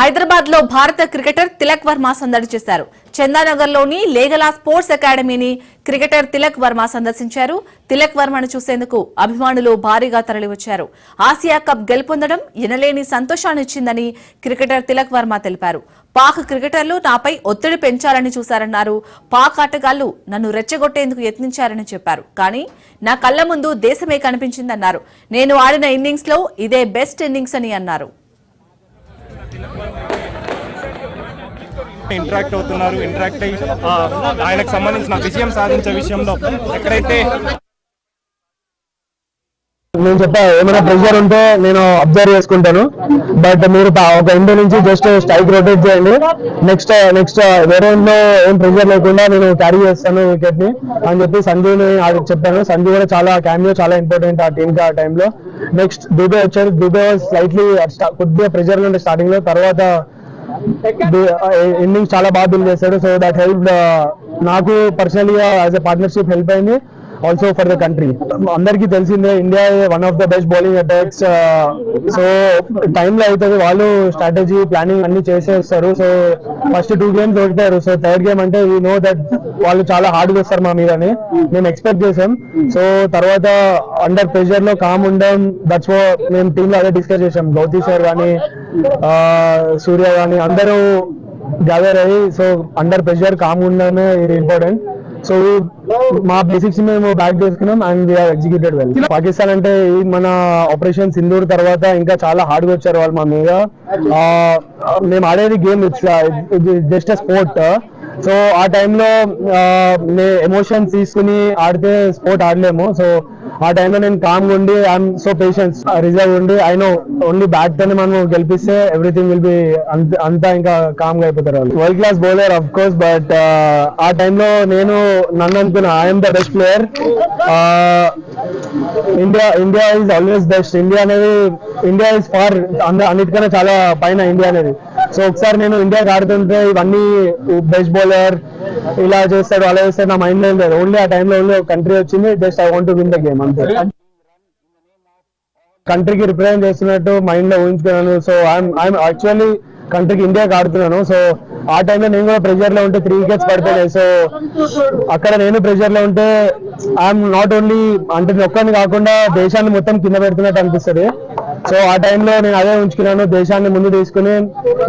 హైదరాబాద్ లో భారత క్రికెటర్ తిలక్ వర్మ సందడి చేశారు. చందానగర్ లోని లేగలా స్పోర్ట్స్ అకాడమీని క్రికెటర్ తిలక్ వర్మ సందర్శించారు. తిలక్ వర్మను చూసేందుకు అభిమానులు భారీగా తరలివచ్చారు. ఆసియా కప్ గెలుపొందడం ఎనలేని సంతోషాన్నిచ్చిందని క్రికెటర్ తిలక్ వర్మ తెలిపారు. పాక్ క్రికెటర్లు నాపై ఒత్తిడి పెంచాలని చూశారన్నారు. పాక్ ఆటగాళ్లు నన్ను రెచ్చగొట్టేందుకు యత్నించారని చెప్పారు. కానీ నా కళ్ల ముందు దేశమే కనిపించిందన్నారు. నేను ఆడిన ఇన్నింగ్స్ లో ఇదే బెస్ట్ ఇన్నింగ్స్ అని అన్నారు. ఇంటరాక్ట్ అవుతున్నారు. ఇంటరాక్ట్ అయ్యి ఆయనకు సంబంధించిన విజయం సాధించే విషయంలో ఎక్కడైతే నేను చెప్పా ఏమైనా ప్రెషర్ ఉంటే నేను అబ్జర్వ్ చేసుకుంటాను. బట్ మీరు ఒక ఇంటి నుంచి జస్ట్ స్ట్రైక్ రొటేట్ చేయండి. నెక్స్ట్ వేరే ఇంట్లో ఏం ప్రెషర్ లేకుండా నేను క్యారీ చేస్తాను వికెట్ ని అని చెప్పి సంజుని చెప్పాను. సంజు కూడా చాలా క్యామియో చాలా ఇంపార్టెంట్ ఆ టీమ్ కి ఆ టైంలో. నెక్స్ట్ దుబే వచ్చారు. దుబే స్లైట్లీ కొద్దిగా ప్రెషర్ ఉండే స్టార్టింగ్ లో, తర్వాత ఇన్నింగ్స్ చాలా బాగా బిల్డ్ చేశాడు. సో దట్ హెల్ప్ నాకు personally as a partnership help అయింది. Also for the country. అందరికీ తెలిసిందే India one of the best bowling attacks. So టైంలో అవుతుంది, వాళ్ళు స్ట్రాటజీ ప్లానింగ్ అన్ని చేసేస్తారు. సో ఫస్ట్ 2 games ఓడిపోయారు. సో థర్డ్ గేమ్ అంటే వీ నో దట్ వాళ్ళు చాలా హార్డ్ చేస్తారు మా మీదని మేము ఎక్స్పెక్ట్ చేసాం. సో తర్వాత అండర్ ప్రెషర్ లో కామ్ ఉండడం, దట్స్ మేము టీమ్ లో అదే డిస్కస్ చేసాం. గౌతీ సార్ కానీ సూర్య కానీ అందరూ గ్యాదర్ అయ్యి, సో అండర్ ప్రెషర్ కామ్ ఉండడమే ఇది ఇంపార్టెంట్. సో మా బేసిక్స్ మేము బ్యాక్ చేసుకున్నాం and we have executed well. Pakistan అంటే మన ఆపరేషన్ సింధూర్ తర్వాత ఇంకా చాలా హార్డ్గా వచ్చారు వాళ్ళు మా మీద. మేము ఆడేది game, it's just a sport. So ఆ టైంలో ఎమోషన్స్ తీసుకుని ఆడితే స్పోర్ట్ ఆడలేము. సో ఆ టైంలో నేను కామ్గా ఉండి ఐఎమ్ సో పేషెన్స్ రిజర్వ్ ఉండి ఐ నో ఓన్లీ బ్యాట్ తోనే మనం గెలిపిస్తే ఎవ్రీథింగ్ విల్ బి అంతా ఇంకా కామ్గా అయిపోతారు వాళ్ళు. World class bowler of course, but ఆ టైంలో నేను నన్ను అనుకున్నా I'm the best player. India is always best. India is far అన్నిటికన్నా చాలా పైన ఇండియా అనేది. సో ఒకసారి నేను ఇండియాకి ఆడుతుంటే ఇవన్నీ బెస్ట్ బౌలర్ ఇలా చేస్తాడు అలా చేస్తాడు నా మైండ్ లో లేదు. ఓన్లీ ఆ టైంలో ఓన్లీ కంట్రీ వచ్చింది, just I want to win the game అంతే. కంట్రీకి రిప్రజెంట్ చేస్తున్నట్టు మైండ్ లో ఊహించుకున్నాను. సో ఐఎమ్ యాక్చువల్లీ కంట్రీకి ఇండియాకి ఆడుతున్నాను. సో ఆ టైంలో నేను కూడా ప్రెషర్ లో ఉంటే 3 wickets పడిపోయాయి. సో అక్కడ నేను ప్రెషర్ లో ఉంటే ఐఎమ్ నాట్ ఓన్లీ అంటే ఒక్కరిని కాకుండా దేశాన్ని మొత్తం కింద పెడుతున్నట్టు అనిపిస్తుంది. సో ఆ టైంలో నేను అదే ఉంచుకున్నాను, దేశాన్ని ముందు తీసుకుని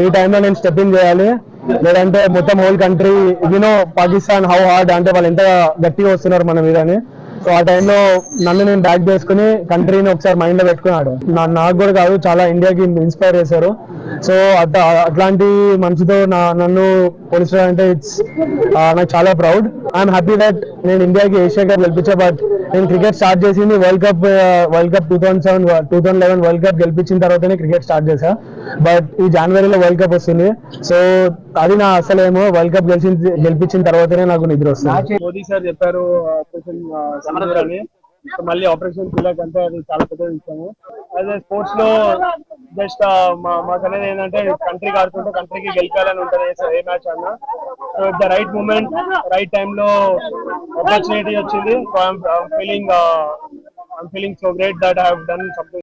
ఈ టైంలో నేను స్టెప్ ఇన్ చేయాలి, లేదంటే మొత్తం whole country you know Pakistan how hard అంటే వాళ్ళు ఎంత గట్టిగా వస్తున్నారు మన మీదని. సో ఆ టైంలో నన్ను నేను బ్యాక్ చేసుకుని కంట్రీని ఒకసారి మైండ్ లో పెట్టుకున్నాడు. నాకు కూడా కాదు, చాలా ఇండియాకి ఇన్స్పైర్ చేశారు. సో అట్లాంటి మంచితో నన్ను పోలించడం అంటే ఇట్స్ నాకు చాలా ప్రౌడ్. ఐఎమ్ హ్యాపీ దట్ నేను ఇండియాకి ఏషియా కప్ గెలిపించా. బట్ నేను క్రికెట్ స్టార్ట్ చేసింది వరల్డ్ కప్ 2011 వరల్డ్ కప్ గెలిపించిన తర్వాతనే క్రికెట్ స్టార్ట్ చేశా. బట్ ఈ జనవరిలో వరల్డ్ కప్ వస్తుంది. సో అది నా అసలేమో వరల్డ్ కప్ గెలిపించిన తర్వాతనే నాకు నిద్ర వస్తుంది. మోదీ సార్ చెప్పారు మళ్ళీ ఆపరేషన్ తిలక్ అంటే అది చాలా పెద్ద విషయము. అదే స్పోర్ట్స్ లో జస్ట్ మాకు అనేది ఏంటంటే కంట్రీకి ఆడుతుంటే కంట్రీకి గెలిపాలని ఉంటుంది ఏ మ్యాచ్ అన్నా. So the right moment right టైంలో ఆపర్చునిటీ వచ్చింది. So I'm feeling so great that I have done something.